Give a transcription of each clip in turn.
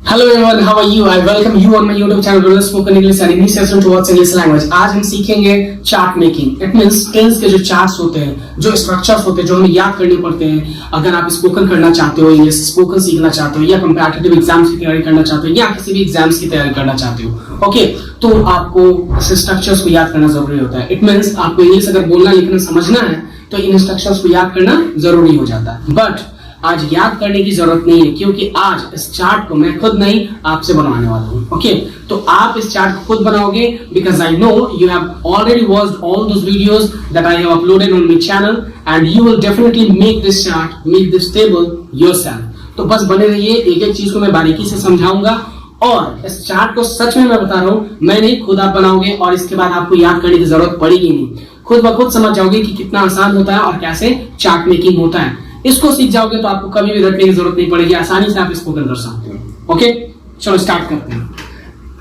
Hello everyone, how are you? I welcome you on my YouTube channel Brother Spoken English and English session towards English language. आज हम सीखेंगे chart making. It means tense के जो charts होते हैं, जो structures होते हैं, जो हमें याद करने पड़ते हैं. अगर आप स्पोकन करना चाहते हो, इंग्लिश स्पोकन सीखना चाहते हो, या कंपैटिटिव एग्जाम्स की तैयारी करना चाहते हो, या किसी भी एग्जाम्स की तैयारी करना चाहते हो, ओके, तो आपको स्ट्रक्चर्स को याद करना जरूरी होता है. इट मींस आपको इंग्लिश अगर बोलना लिखना समझना है तो इन स्ट्रक्चर्स को याद करना जरूरी हो जाता है. बट आज याद करने की जरूरत नहीं है, क्योंकि आज इस चार्ट को मैं खुद नहीं आपसे बनवाने वाला हूँ. ओके, तो आप इस चार्ट को खुद बनाओगे because I know you have already watched all those videos that I have uploaded on my channel and you will definitely make this chart, make this table yourself. तो बस बने रहिए, एक एक चीज को मैं बारीकी से समझाऊंगा और इस चार्ट को सच में मैं बता रहा हूँ, मैं नहीं खुद आप बनाओगे और इसके बाद आपको याद करने की जरूरत पड़ेगी नहीं. खुद ब खुद समझ जाओगे कि कितना आसान होता है और कैसे चार्ट मेकिंग होता है. इसको सीख जाओगे तो आपको कभी भी रटने की जरूरत नहीं पड़ेगी, आसानी से आप इसको कर सकते हो. ओके, चलो स्टार्ट करते हैं.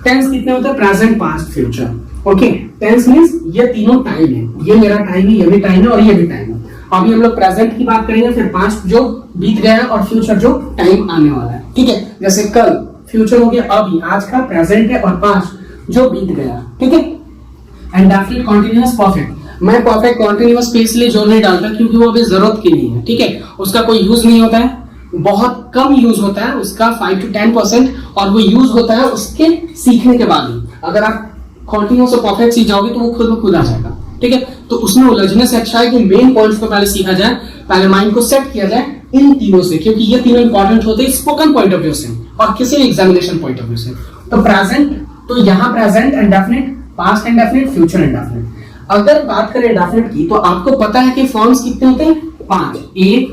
टेंस कितने होते हैं? Present, past, future. Okay, tense means ये तीनों टाइम है. ये मेरा टाइम है, ये भी टाइम है और ये भी टाइम है. अभी हम लोग प्रेजेंट की बात करेंगे, फिर पास्ट जो बीत गया है और फ्यूचर जो टाइम आने वाला है. ठीक है, जैसे कल फ्यूचर हो गया अभी, आज का प्रेजेंट है और पास्ट जो बीत गया. ठीक है, एंड डेफिनेट, कंटीन्यूअस, परफेक्ट. मैं परफेक्ट कॉन्टिन्यूअस स्पेस लिए जोर नहीं डालता क्योंकि वो अभी जरूरत की नहीं है. ठीक है, उसका कोई यूज नहीं होता है, बहुत कम यूज होता है उसका, 5 to 10%, और वो यूज होता है उसके सीखने के बाद ही. अगर आप कॉन्टिन्यूअस और परफेक्ट सीख जाओगे तो वो खुद ब खुद आ जाएगा. ठीक है, तो उसमें उलझने से अच्छा है कि मेन पॉइंट्स को पहले सीखा जाए, पहले माइंड को सेट किया जाए इन तीनों से, क्योंकि ये तीनों इंपॉर्टेंट होते हैं स्पोकन पॉइंट ऑफ व्यू से और किसी भी एग्जामिनेशन पॉइंट ऑफ व्यू से. तो प्रेजेंट, तो यहाँ present and definite, past and definite, future and definite. अगर बात करें डेफिनेट की तो आपको पता है कि फॉर्म्स कितने होते हैं? 5. 1,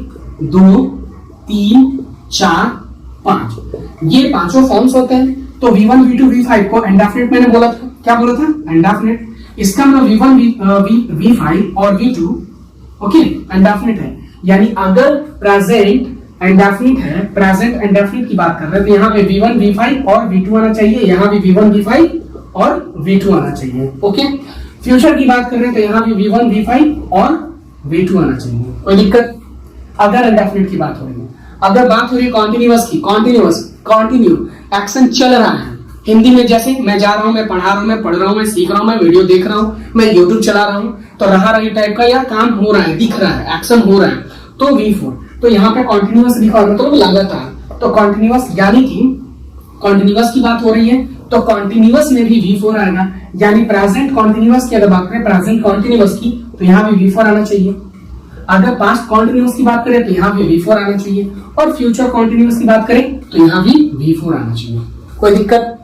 2, 3, 4, 5. ये पांचों फॉर्म्स होते हैं. तो V1, V2, V5 को इंडेफिनिट मैंने बोला था. क्या बोला था? इंडेफिनिट. इसका मतलब V1, V5 और V2 ओके इंडेफिनिट है. यानी अगर प्रेजेंट इंडेफिनिट है, प्रेजेंट इंडेफिनिट की बात कर रहे हैं, तो यहाँ पे V1, V5 और V2 आना चाहिए. यहाँ भी V1, V5 और V2 आना चाहिए. ओके, फ्यूचर की बात कर रहे हैं तो यहाँ भी V1, V5 और V2 आना चाहिए. कोई दिक्कत? अगर इंडेफिनिट की बात हो रही है. अगर बात हो रही है कॉन्टिन्यूअस की, कॉन्टिन्यूअस, कंटिन्यू, एक्शन चल रहा है. हिंदी में जैसे मैं जा रहा हूं, मैं पढ़ा रहा हूं, मैं पढ़ रहा हूं, मैं सीख रहा हूं, मैं वीडियो देख रहा हूं, मैं यूट्यूब चला रहा हूं, तो रहा रही टाइप का या काम हो रहा है, दिख रहा है, एक्शन हो रहा है, तो V4. तो यहाँ पे कॉन्टिन्यूअस लिखा होगा तो लगातार. तो कॉन्टिन्यूअस यानी कि कॉन्टिन्यूअस की बात हो रही है तो कॉन्टिन्यूअस में भी V4 आएगा. यानी प्रेजेंट कॉन्टिन्यूअस की अगर बात करें, प्रेजेंट कॉन्टिन्यूअस की, तो यहाँ भी V4 आना चाहिए. अगर पास्ट कॉन्टिन्यूअस की बात करें तो यहाँ भी V4 आना चाहिए. और फ्यूचर कॉन्टिन्यूअस की बात करें तो यहाँ भी V4 आना चाहिए. कोई दिक्कत?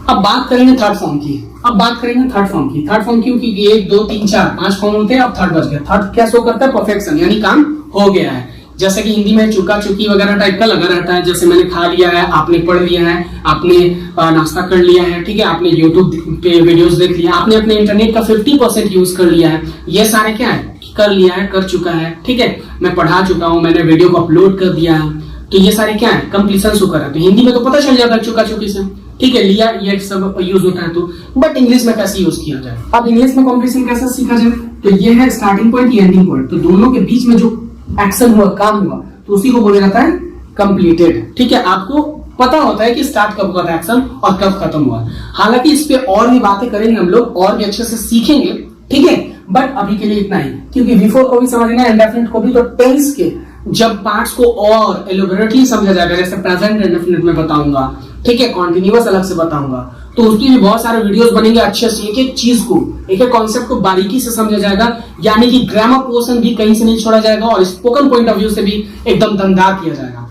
अब बात करेंगे थर्ड फॉर्म की. थर्ड फॉर्म क्योंकि 1, 2, 3, 4, 5 फॉर्म होते हैं. अब थर्ड बच गया. थर्ड क्या शो करता है? परफेक्शन, यानी काम हो गया है. जैसे कि हिंदी में चुका चुकी वगैरह टाइप का लगा रहता है. जैसे मैंने खा लिया है, आपने पढ़ लिया है, आपने नाश्ता कर लिया है, ठीक है, आपने यूट्यूब पे वीडियोस देख लिया, आपने अपने इंटरनेट का 50% यूज कर लिया है. ये सारे क्या है? कर लिया है, कर चुका है. ठीक है, मैं पढ़ा चुका हूं, मैंने वीडियो को अपलोड कर दिया है. तो ये सारे क्या है? कंप्लीशन शो कर रहा है. तो हिंदी में तो पता चल जाता है चुका चुकी से. ठीक है, लिया, ये सब यूज होता है. तो बट इंग्लिश में कैसे यूज किया जाए? अब इंग्लिश में कंप्लीशन कैसे सीखा जाए? तो ये है स्टार्टिंग पॉइंट, ये एंडिंग पॉइंट. तो दोनों के बीच में जो एक्शन हुआ, काम हुआ, तो उसी को बोला जाता है कंप्लीटेड. ठीक है, आपको पता होता है कि स्टार्ट कब हुआ था एक्शन और कब खत्म हुआ. हालांकि इस पे और भी बातें करेंगे हम लोग, और भी अच्छे से सीखेंगे. ठीक है, बट अभी के लिए इतना ही, क्योंकि V4 को भी समझना है, इंडेफिनिट को भी. तो टेंस के जब पार्ट्स को और एलोबरेटली समझा जाएगा, जैसे प्रेजेंट इंडेफिनिट में बताऊंगा, ठीक है, कॉन्टिन्यूअस अलग से बताऊंगा, तो उसकी भी बहुत सारे वीडियोस बनेंगे अच्छे से. एक एक चीज को, एक एक कॉन्सेप्ट को बारीकी से समझा जाएगा. यानी कि ग्रामर पोर्शन भी कहीं से नहीं छोड़ा जाएगा और स्पोकन पॉइंट ऑफ व्यू से भी एकदम दमदार किया जाएगा.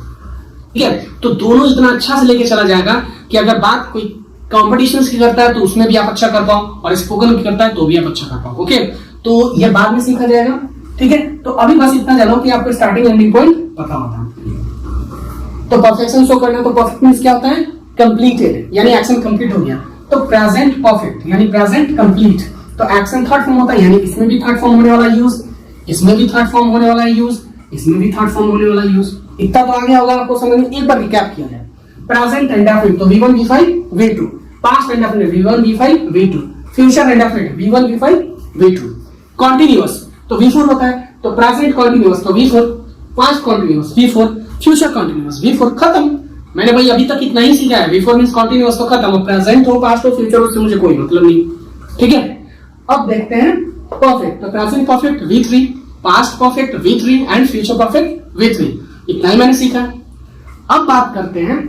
ठीक है, तो दोनों इतना अच्छा से लेके चला जाएगा कि अगर बात कोई कॉम्पिटिशन की करता है तो उसमें भी आप अच्छा कर पाओ, और स्पोकन की करता है तो भी आप अच्छा कर पाओ. ओके, तो ये बाद में सीखा जाएगा. ठीक है, तो अभी बस इतना जानो कि आपको स्टार्टिंग एंडिंग पॉइंट पता होता है. तो परफेक्शन शो करना, तो परफेक्ट मींस क्या होता है? कंप्लीटेड, यानी एक्शन कंप्लीट हो गया. तो प्रेजेंट परफेक्ट यानी प्रेजेंट कंप्लीट. तो एक्शन थर्ड फॉर्म होता है, यानी इसमें भी थर्ड फॉर्म होने वाला यूज, इसमें भी थर्ड फॉर्म होने वाला यूज, इसमें भी थर्ड फॉर्म होने वाला यूज. इतना तो आ गया होगा आपको समझ में. एक बार रिकैप किया जाए. प्रेजेंट इंडेफिनिट तो V1, V5, V2. Past indefinite V1, V5, V2. Future indefinite V1, V5, V2. Continuous तो V4 होता है. तो प्रेजेंट कॉन्टिन्यूअस तो V4, past continuous V4, future continuous V4. खत्म. मैंने भाई अभी तक इतना ही सीखा है, बिफोर मींस कंटीन्यूअस तो खत्म, प्रेजेंट हो पास्ट हो फ्यूचर उससे मुझे कोई मतलब नहीं। ठीक है, अब देखते हैं परफेक्ट। तो present perfect V3, past perfect V3 and future perfect V3, इतना ही मैंने सीखा। अब बात करते हैं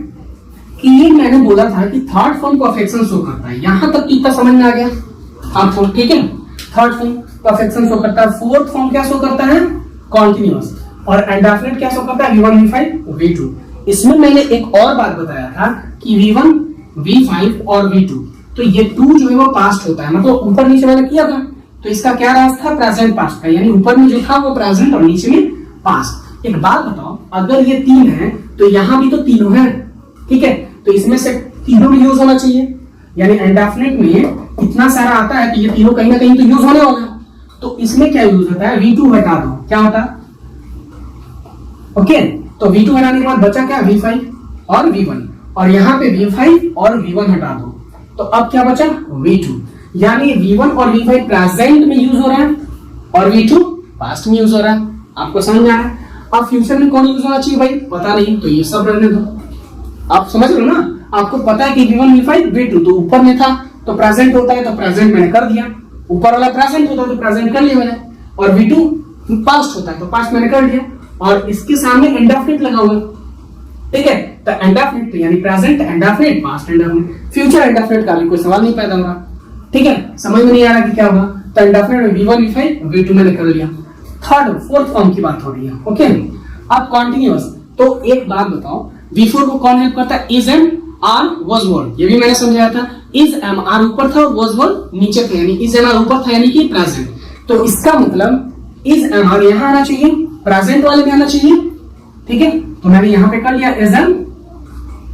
कि ये मैंने बोला था कि थर्ड फॉर्म परफेक्शन शो करता है, यहां तक कितना समझ में आ गया आपको? ठीक है, थर्ड फॉर्म परफेक्शन शो करता है। फोर्थ फॉर्म क्या शो करता है? कॉन्टिन्यूअस। और इंडेफिनिट क्या शो करता है? V1 V5 V2। इसमें मैंने एक और बात बताया था कि V1 V5 और V2, तो ये 2 जो है वो पास्ट होता है, मतलब ऊपर नीचे मैंने किया था, तो इसका क्या राज था? प्रेजेंट पास्ट का, यानी ऊपर में जो था वो प्रेजेंट और नीचे में पास्ट। एक बात बताओ, अगर ये 3 है तो यहां भी तो तीनों है, ठीक है, तो इसमें से तीनों में यूज होना चाहिए, यानी इंडेफिनिट में इतना सारा आता है तो ये तीनों कहीं ना कहीं तो यूज होने वाला। तो इसमें क्या यूज होता है? V2 हटा दो, क्या होता है? ओके, तो V2 हटाने के बाद बचा क्या? V5 और V1, और यहाँ पे V5 और V1 हटा दो, तो अब क्या बचा? V2, यानी V1 और V5 प्रेजेंट में यूज हो रहा है और V2 पास्ट में यूज हो रहा है। आपको समझ में आ रहा है? अब फ्यूचर में कौन यूज होना चाहिए भाई? पता नहीं, तो ये सब रहने दो। आप समझ लो ना, आपको पता है कि V1 V5 V2 तो ऊपर में था तो प्रेजेंट होता है, तो प्रेजेंट मैंने कर दिया, ऊपर वाला प्रेजेंट होता है तो प्रेजेंट कर लिया मैंने, और V2 पास्ट होता है तो पास्ट मैंने कर दिया, और इसके सामने इंडेफिनिट लगा हुआ, ठीक है, तो इंडेफिनिट यानी present indefinite, past indefinite, future indefinite का भी कोई सवाल नहीं पैदा हो रहा। ठीक है, समझ में नहीं आ रहा कि क्या होगा, तो इंडेफिनिट में V1 V5 V2 मैंने कर लिया। थर्ड फोर्थ फॉर्म की बात हो रही है। ओके, अब कॉन्टिन्यूअस, तो एक बात बताओ, V4 को कौन हेल्प करता है? Is am are was were, ये भी मैंने समझाया था। इज एम आर ऊपर था और वाज वर नीचे था, यानी इज एम आर ऊपर था यानी कि प्रेजेंट, तो इसका मतलब इज एम आर यहां आना चाहिए, प्रेजेंट वाले में आना चाहिए। ठीक है, तो मैंने यहां पे कर लिया इज एम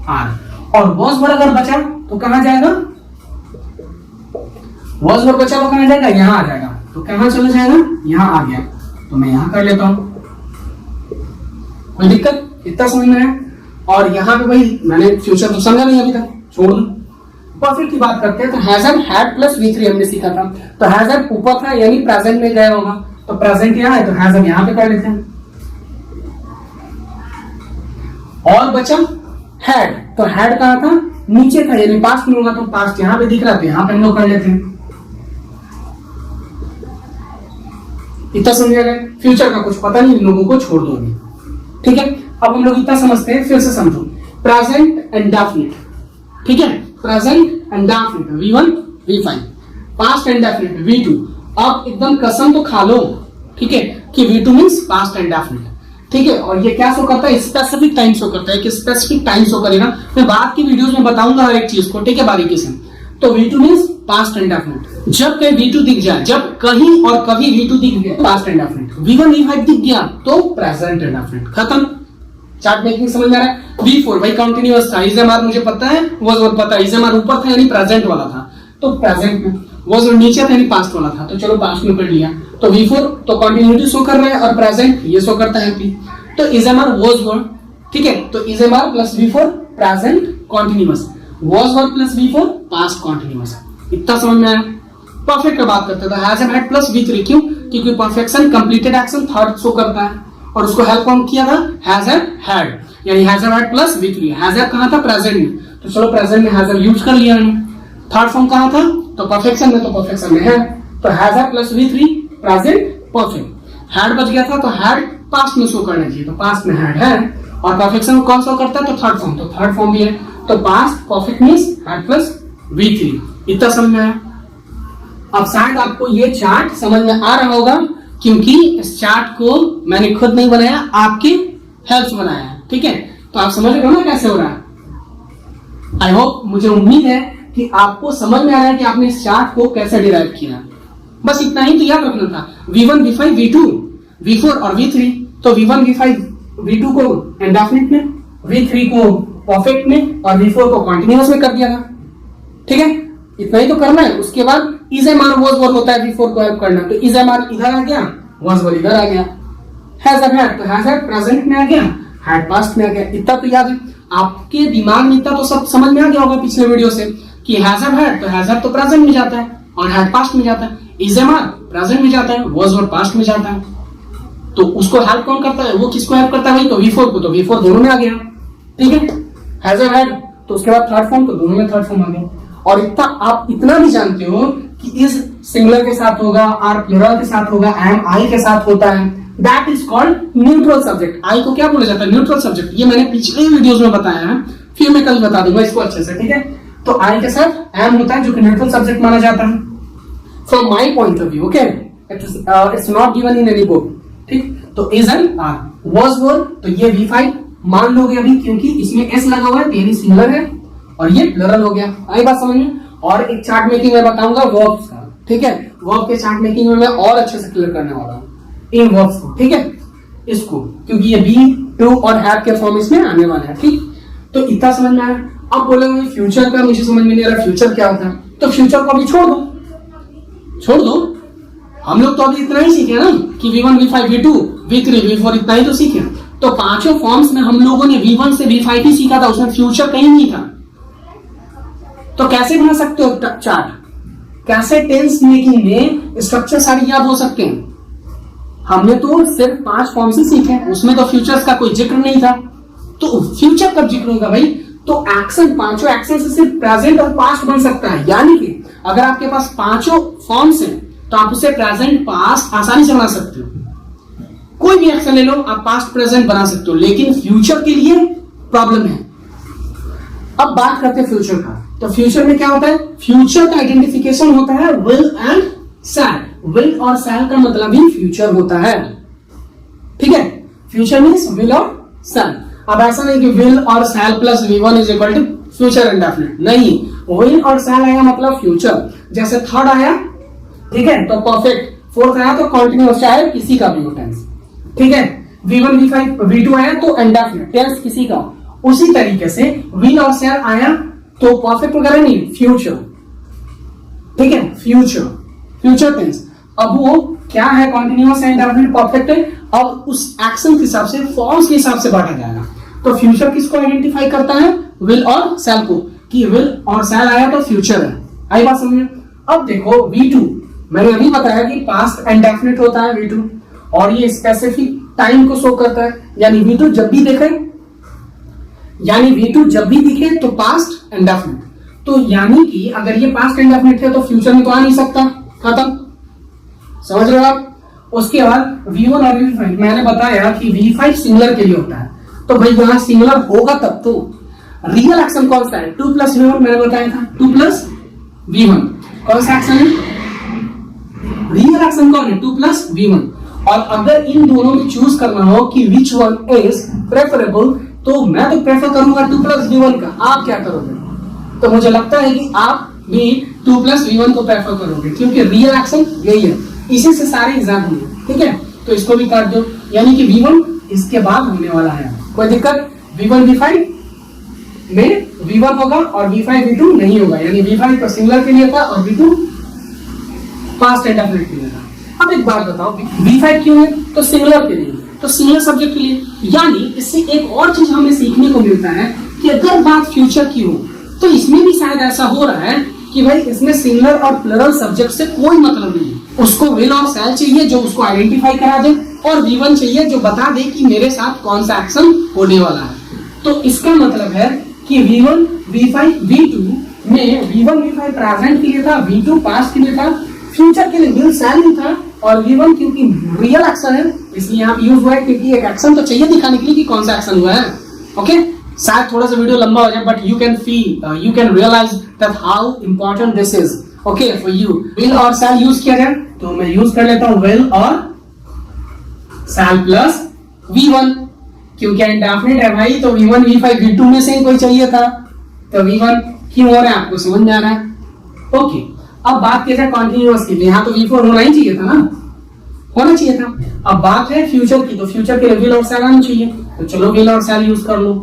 आर, और वाज वर अगर बचा तो कहां जाएगा? वाज वर बचा तो कहां जाएगा? यहां आ जाएगा, तो कहां चला जाएगा? यहां आ गया, तो मैं यहां कर लेता हूं, कोई दिक्कत? इतना समझ में है? और यहाँ पे भाई मैंने फ्यूचर तो समझा नहीं अभी तक, छोड़ दो। परफेक्ट की बात करते हैं, तो हैजर हैड प्लस V3 हमने सीखा था, तो हैजर ऊपर था यानी प्रेजेंट में गया होगा, तो प्रेजेंट यहाँ है तो हैजर यहाँ पे कर लेते हैं, और बचा हैड, तो हैड कहाँ था? नीचे था, यानी पास्ट में होगा, तो पास्ट यहाँ पे दिख रहा है तो यहाँ पे हम लोग कर लेते हैं। इतना समझ गए? फ्यूचर का कुछ पता नहीं लोगों को, छोड़ दो अभी। ठीक है, अब हम लोग इतना समझते हैं, फिर से समझो। प्रेजेंट इंडेफिनिट, ठीक है, present indefinite V1 V5, past indefinite V2। अब एकदम कसम तो खा लो, ठीक है, कि V2 मींस पास्ट इंडेफिनिट, ठीक है, और ये क्या शो करता है? स्पेसिफिक टाइम शो करता है, कि स्पेसिफिक टाइम शो करेगा, मैं बाद की वीडियोस में बताऊंगा हर एक चीज को, ठीक है, बारीकी से। तो V2 मींस पास्ट इंडेफिनिट, जब कहीं V2 दिख जाए, जब कहीं और कभी V2 दिख गया पास्ट इंडेफिनिट, V1 V5 दिख गया तो प्रेजेंट इंडेफिनिट, खत्म। चार्ट मेकिंग समझ में आ रहा है? V4 भाई कंटिन्यूअस था, इज एम आर मुझे पता है, वाज वर पता है, इज एम आर ऊपर था यानी प्रेजेंट वाला था, तो प्रेजेंट में, वाज वर नीचे था यानी पास्ट वाला था, तो चलो पास्ट में कर लिया, तो V4 तो कंटिन्यूटी शो कर रहा है और प्रेजेंट ये शो करता है P, तो is am are was were, ठीक है, तो is am are plus V4 present continuous, was were plus V4 past continuous. इतना समझ में आया? परफेक्ट का बात करते हैं, तो has M had plus V3, क्यों? क्योंकि perfection completed action third show करता है, और उसको हेल्प कौन किया था? हैजर हैड, यानी हैजर हैड प्लस V3। हैजर कहां था? प्रेजेंट में, तो चलो प्रेजेंट में हैजर यूज कर लिया मैंने। थर्ड फॉर्म कहां था? तो परफेक्शन में, तो परफेक्शन में है, तो हैजर plus V3 present perfect. Had बच गया था तो हैड पास्ट में शो करना चाहिए, तो पास्ट में हैड है, और परफेक्शन में कौन शो करता है? तो थर्ड फॉर्म, तो थर्ड फॉर्म भी है, तो past perfect means had plus V3। इतना समझ में आया? अब शायद आपको ये चार्ट समझ में आ रहा होगा, क्योंकि इस चार्ट को मैंने खुद नहीं बनाया, आपके हेल्प से बनाया है, ठीक है, तो आप समझ रहे हो ना कैसे हो रहा है। आई होप, मुझे उम्मीद है कि आपको समझ में आ रहा है कि आपने इस चार्ट को कैसे डिराइव किया। बस इतना ही तो याद रखना था। V1 V5 V2 V4 और V3, तो V1 V5 V2 को इंडेफिनिट में, V3 को परफेक्ट में, और V4 को कंटिन्यूअस में कर दिया था, ठीक है, इतना ही तो करना है। उसके बाद is am are was were होता है V4 को हेल्प करना, तो इज एम आर इधर आ गया, वाज वर इधर आ गया, हैज हैड तो हैज हैड प्रेजेंट में आ गया, हैड पास्ट में आ गया। इतना तो याद है आपके दिमाग में, इतना तो सब समझ में आ गया होगा पिछले वीडियो से कि हैज हैड, तो हैज हैड तो प्रेजेंट में जाता है और हैड पास्ट में जाता है, इज एम आर प्रेजेंट में जाता है, वाज वर पास्ट में जाता है, तो उसको हेल्प कौन करता है? वो किसको हेल्प करता है भाई? तो V4 को, तो V4 दोनों में आ गया, ठीक है। हैज अ हेड, तो उसके बाद थर्ड फॉर्म, तो दोनों में थर्ड फॉर्म आ गया। और इतना आप इतना भी जानते हो कि इज सिंगुलर के साथ होगा, आर प्लुरल के साथ होगा, एम आई के साथ होता है, that is called neutral subject. I को क्या बोला जाता है? Neutral subject. ये मैंने पिछले वीडियोस में बताया है, फिर मैं कल बता दूंगा इसको अच्छे से, ठीक है। तो आई के साथ एम होता है जो कि न्यूट्रल सब्जेक्ट माना जाता है from my point of view, okay. It's not given in any book, ठीक। तो is am are, was were, तो ये V5 मान लोगे अभी, क्योंकि इसमें एस लगा हुआ है, ये सिंगुलर है और ये प्लुरल हो गया। आई बात समझ में? और एक चार्ट मेकिंग में बताऊंगा वर्ब्स का, ठीक है। वर्ब के चार्ट मेकिंग में मैं और अच्छे से क्लियर करने वाला हूं इन वर्ब्स को, ठीक है, इसको, क्योंकि ये बी, टू और हैव के फॉर्म इसमें आने वाले हैं, ठीक। तो इतना समझ में आया। अब बोलेंगे फ्यूचर का मुझे समझ में नहीं आ रहा, फ्यूचर क्या होता है? तो फ्यूचर को अभी छोड़ दो। हम लोग तो अभी इतना ही सीखे ना कि V1, V5, V2, V3, V4 इतना ही तो सीखे। तो पांचों फॉर्म्स में हम लोगों ने V1 से V5 ही सीखा था, उसमें फ्यूचर कहीं नहीं था। तो कैसे बना सकते हो चार्ट? कैसे टेंस मेकिंग में स्ट्रक्चर सारी याद हो सकते हैं? हमने तो सिर्फ 5 फॉर्म्स ही सीखे, उसमें तो फ्यूचर्स का कोई जिक्र नहीं था। तो फ्यूचर कब जिक्र होगा भाई? तो एक्शन, पांचों एक्शन से सिर्फ प्रेजेंट और पास्ट बन सकता है। यानी कि अगर आपके पास पांचों फॉर्म्स हैं तो आप उसे प्रेजेंट पास्ट आसानी से बना सकते हो। कोई भी एक्शन ले लो, आप पास्ट प्रेजेंट बना सकते हो, लेकिन फ्यूचर के लिए प्रॉब्लम है। अब बात करते हैं फ्यूचर का। तो फ्यूचर में क्या होता है? फ्यूचर का आइडेंटिफिकेशन होता है विल एंड शैल। विल और शैल का मतलब ही फ्यूचर होता है, ठीक है। फ्यूचर मीन्स विल और शैल। अब ऐसा नहीं कि विल और shall plus V1 is equal to future indefinite, नहीं। विल और शैल आया मतलब फ्यूचर, जैसे थर्ड आया, ठीक है, तो परफेक्ट। फोर्थ आया तो कॉन्टिन्यूअस, चाहे किसी का भी हो टेंस, ठीक है। V1, V5, V2 आया तो इंडेफिनिट टेंस किसी का। उसी तरीके से विल और शैल आया तो परफेक्ट वगैरह नहीं, फ्यूचर, ठीक है, फ्यूचर टेंस। अब वो क्या है? कॉन्टिन्यूअस है, इंडेफिनिट, परफेक्ट है। अब उस एक्शन के हिसाब से, फॉर्म्स के हिसाब से बांटा जाएगा। तो फ्यूचर किसको आइडेंटिफाई करता है? विल और शैल को, कि विल और शैल आया तो फ्यूचर है। आई बात समझ में? अब देखो V2, मैंने अभी बताया कि पास्ट इंडेफिनिट होता है V2, और ये स्पेसिफिक टाइम को शो करता है। यानी V2 जब भी दिखे तो पास्ट इंडेफिनिट। तो यानी कि अगर ये पास्ट इंडेफिनिट है तो फ्यूचर में तो आ नहीं सकता, खत्म। समझ रहे हो आप? उसके बाद V1 और V5, मैंने बताया कि V5 सिंगुलर के लिए होता है, तो भाई यहां सिंगुलर होगा तब तो। रियल एक्शन कौन सा है? 2 + V1, मैंने बताया था 2 + V1 कौन सा एक्शन है? रियल एक्शन कौन है? 2 + V1। और अगर इन दोनों में चूज करना हो कि विच वन इज प्रेफरेबल, तो मैं तो प्रेफर करूंगा 2 + V1 का। आप क्या करोगे? तो मुझे लगता है कि आप भी 2 + V1 को प्रेफर करोगे, क्योंकि रियल एक्शन यही है, इसी से सारे एग्जाम होंगे, ठीक है। तो इसको भी काट दो, यानी कि V1 इसके बाद होने वाला है, कोई दिक्कत? V1 V5 में V1 होगा और V5 V2 नहीं होगा, यानी V5 तो सिंगुलर के लिए था और V2 पास्ट इंडेफिनिट के लिए था। अब एक बात बताओ, V5 क्यों है? तो सिंगुलर के लिए, तो सिंगुलर सब्जेक्ट के लिए। यानी इससे एक और चीज हमें सीखने को मिलता है कि अगर बात फ्यूचर की हो तो इसमें भी शायद ऐसा हो रहा है कि भाई इसमें सिंगुलर और प्लुरल सब्जेक्ट से कोई मतलब नहीं है। उसको विल और शैल चाहिए जो उसको आइडेंटिफाई करा दे, और V1 चाहिए जो बता दे कि मेरे साथ कौन सा एक्शन होने वाला है। तो इसका मतलब है कि V1, V5, V2 में V1, V5 प्रेजेंट के लिए था, V2 पास्ट के लिए था, फ्यूचर के लिए विल शैल नहीं था, और V1 क्योंकि रियल एक्शन है इसलिए यहाँ यूज हुआ है, क्योंकि एक एक्शन तो चाहिए दिखाने के लिए कि कौन सा एक्शन हुआ है। ओके, शायद थोड़ा सा वीडियो लंबा हो जाए, but you can feel, you can realise that how important this is, okay, for you. Will और शैल यूज किया जाए तो मैं यूज कर लेता हूं विल और शैल प्लस V1, क्योंकि इंडेफिनिट है भाई, तो V1, V5, V2 में से ही कोई चाहिए था, तो V1 क्यों हो रहा है आपको समझ में आ रहा है? ओके, अब बात की जाए कॉन्टिन्यूअस की, यहाँ तो V4 होना ही चाहिए था ना, होना चाहिए था। अब बात है फ्यूचर की, तो फ्यूचर के लिए विल और शैल आना चाहिए, तो चलो विल और शैल यूज कर लो।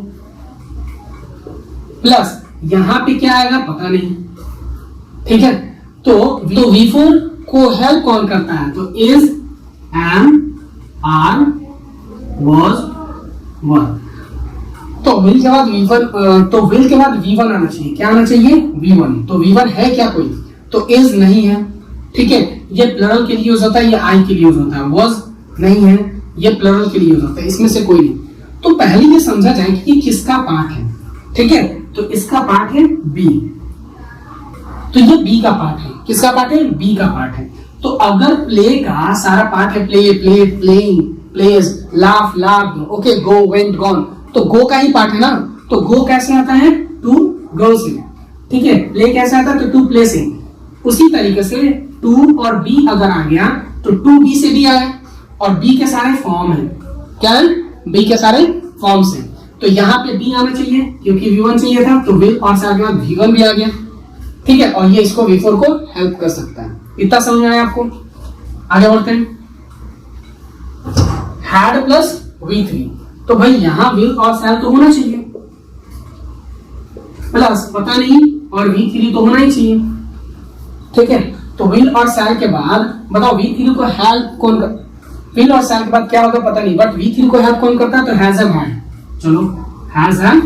प्लस यहां पे क्या आएगा पता नहीं, ठीक है। तो V4 को हेल्प कौन करता है? तो is, am, are, was, were. तो विल के बाद V1, तो विल के बाद V1 आना चाहिए। क्या आना चाहिए? V1। तो V1 है क्या कोई? तो इज नहीं है, ठीक है, ये प्लुरल के लिए यूज होता है, ये आई के लिए यूज होता है। वाज नहीं है, ये प्लुरल के लिए यूज होता है, इसमें से कोई नहीं। तो पहले ये समझा जाए कि किसका पार्ट है। ठीक है, तो इसका पार्ट है बी, तो ये बी का पार्ट है। किसका पार्ट है? बी का पार्ट है। तो अगर प्ले का सारा पार्ट है play, play, playing, plays, laugh, laugh, okay, go, went, gone, तो गो का ही पार्ट है ना, तो गो कैसे आता है? टू गो से, ठीक है। प्ले कैसे आता है? तो टू प्ले से। उसी तरीके से टू और बी अगर आ गया तो टू बी से भी आया, और बी के सारे फॉर्म है, क्या है? बी के सारे फॉर्म से। तो यहाँ पे बी आना चाहिए क्योंकि V1 चाहिए था, तो विल और साथ के बाद V1 भी आ गया, ठीक है। और ये इसको V4 को हेल्प कर सकता है। इतना समझ में आया आपको? आगे बढ़ते हैं। हैड प्लस V3, तो भाई यहाँ विल और सैल तो होना चाहिए, प्लस पता नहीं और V3 तो होना ही चाहिए, ठीक है। तो विल और सैल के बाद बताओ V3 को हेल्प कौन कर, विल और सैल के बाद क्या होगा पता नहीं, बट V3 को हेल्प कौन करता है? तो हैज एंड हैड। चलो, हैज एंड,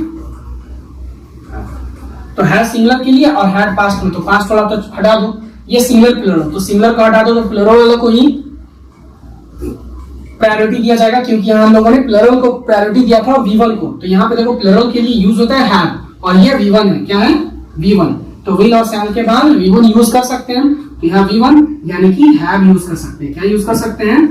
तो हैज सिंगुलर के लिए और हैड पास्ट में, तो पास्ट वाला तो हटा दो, ये सिंगुलर प्लूरल, तो सिंगुलर को हटा दो, तो प्लूरल वाला को ही प्रायोरिटी दिया जाएगा, क्योंकि यहाँ हम लोगों ने प्लूरल को प्रायोरिटी दिया था V1 को। तो यहाँ पे देखो प्लूरल के लिए यूज होता है हैव, और ये V1 है, क्या है? V1। तो विल और सैल के बाद V1 यूज कर सकते हैं, तो यहाँ V1 यानी कि हैव यूज कर सकते हैं। क्या यूज कर सकते हैं?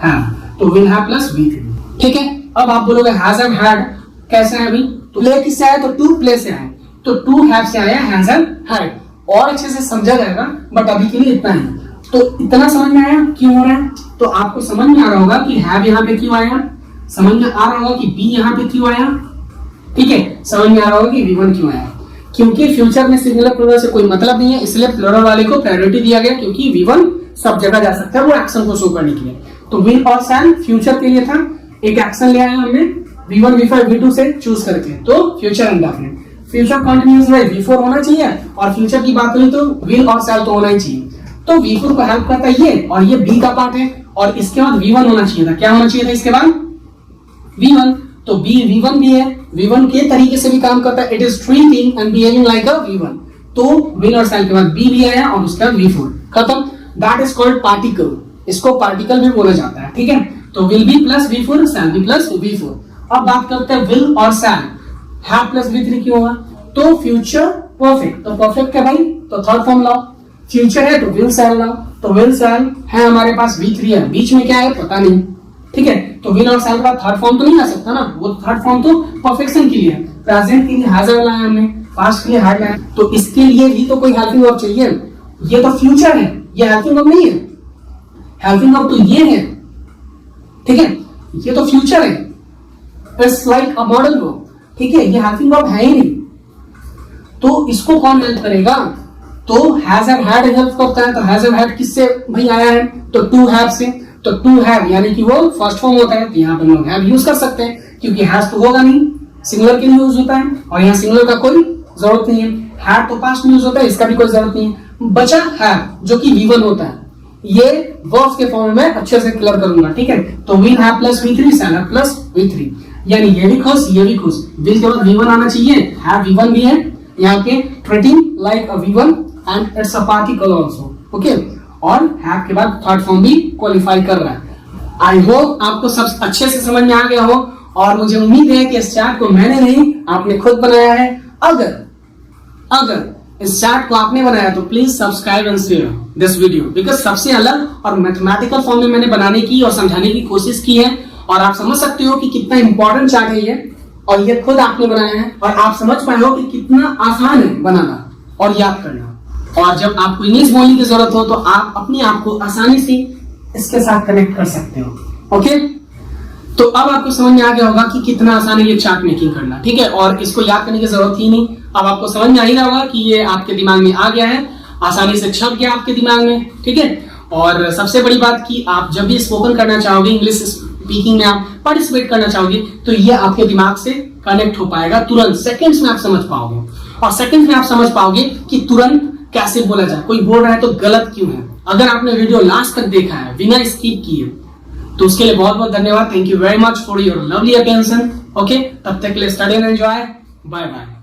हैव। तो विल हैव प्लस V3, ठीक है। अब आप बोलोगे हैज एंड हैड कैसे है? अभी तो प्ले किससे आया? तो टू प्ले से आया, तो टू हैव से आया हैज एंड हैड। और अच्छे से समझा जाएगा, बट अभी के लिए इतना ही। तो इतना समझ में आया क्यों हो रहा है? तो आपको समझ में आ रहा होगा कि हैव यहाँ पे क्यों आया, समझ में आ रहा होगा कि बी यहाँ पे क्यों आया, ठीक है। समझ में आ रहा होगा कि V1 क्यों आया, क्योंकि फ्यूचर में सिंगुलर प्लूरल से कोई मतलब नहीं है, इसलिए प्लूरल वाले को प्रायोरिटी दिया गया, क्योंकि V1 सब जगह जा सकता है वो एक्शन को शो करने के लिए। तो विल और सैल फ्यूचर के लिए था, एक एक्शन ले आया हमने V1, V5, V2 से चूज करके, तो फ्यूचर इंडेफिनिट। फ्यूचर कंटिन्यूअस में V4 होना चाहिए, और फ्यूचर की बात हुई तो विल और सैल तो होना ही चाहिए। तो V4 को हेल्प करता है ये, और ये बी का पार्ट है, और इसके बाद V1 होना चाहिए था। क्या होना चाहिए था इसके बाद? V1। तो बी V1 भी है, V1 के तरीके से भी काम करता है, it is treating and behaving like a V1। तो विल और सैल के बाद बी भी आया, और उसके बाद V4 खत्म। दैट इज कॉल्ड पार्टिकल, इसको पार्टिकल भी बोला जाता है, ठीक है। तो will be plus V4, cell B plus V4। अब बात करते हैं विल और सैल, हैव प्लस V3 क्यों होगा? तो फ्यूचर परफेक्ट, तो परफेक्ट है भाई, तो थर्ड फॉर्म लाओ। फ्यूचर है तो विल सैल लाओ, तो विल सैल है हमारे पास V3 है, बीच में क्या है पता नहीं, ठीक है। तो विल और सैल का थर्ड फॉर्म तो नहीं आ सकता ना, वो थर्ड फॉर्म तो परफेक्शन के लिए है। प्रेजेंट के लिए हैज लाया हमने, पास्ट के लिए हैड लाया, तो इसके लिए भी तो कोई हेल्पिंग वर्ब चाहिए। ये तो फ्यूचर है, ये हेल्पिंग वर्ब नहीं है, हेल्पिंग वर्ब तो ये है, ठीक है। ये तो फ्यूचर है, it's like a modal verb, ठीक है। ये हेल्पिंग वर्ब है ही नहीं, तो इसको कौन हेल्प करेगा? तो हैज एंड हैड हेल्प करता है। तो हैज एंड हैड किससे भाई आया है? तो टू हैव से। तो टू हैव यानी कि वो फर्स्ट फॉर्म होता है, तो यहाँ पे हम लोग हैव यूज कर सकते हैं, क्योंकि हैज तो होगा नहीं, सिंगुलर के लिए यूज होता है, और यहाँ सिंगुलर का कोई जरूरत नहीं है। हैड तो पास्ट में यूज होता है, इसका भी कोई जरूरत नहीं है। बचा हैव जो कि V1 होता है, ये वर्ब्स के फॉर्म में अच्छे से क्लियर करूंगा, ठीक है। तो will have plus V3, shall plus V3, यानी ये भी खुश ये भी खुश। विल के बाद V1 आना चाहिए, हैव V1 भी है यहाँ पे, treating like a V1 and it's a particle also, okay. और हैव के बाद थर्ड फॉर्म भी क्वालिफाई कर रहा है। आई होप आपको सब अच्छे से समझ में आ गया हो, और मुझे उम्मीद है कि इस चार्ट को मैंने नहीं आपने खुद बनाया है। अगर इस चार्ट को आपने बनाया तो please subscribe and share this video, because सबसे अलग और मैथमेटिकल फॉर्म में मैंने बनाने की और समझाने की कोशिश की है, और आप समझ सकते हो कि कितना इंपॉर्टेंट चार्ट है ये, और ये खुद आपने बनाया है, और आप समझ पाए हो कि कितना आसान है बनाना और याद करना। और जब आपको इंग्लिश बोलने की जरूरत हो तो आप अपने आप को आसानी से इसके साथ कनेक्ट कर सकते हो, ओके। तो अब आपको समझ में आ गया होगा कि कितना आसान है ये चार्ट मेकिंग करना, ठीक है। और इसको याद करने की जरूरत ही नहीं, अब आपको समझ में आ ही रहा होगा कि ये आपके दिमाग में आ गया है, आसानी से छप गया आपके दिमाग में, ठीक है। और सबसे बड़ी बात कि आप जब भी स्पोकन करना चाहोगे, इंग्लिश स्पीकिंग में आप पार्टिसिपेट करना चाहोगे, तो ये आपके दिमाग से कनेक्ट हो पाएगा तुरंत, सेकंड्स में आप समझ पाओगे, और सेकंड्स में आप समझ पाओगे कि तुरंत कैसे बोला जाए, कोई बोल रहा है तो गलत क्यों है। अगर आपने वीडियो लास्ट तक देखा है बिना स्किप किए, तो उसके लिए बहुत बहुत धन्यवाद। Thank you very much for your lovely attention, okay. तब तक के लिए study and enjoy, bye bye.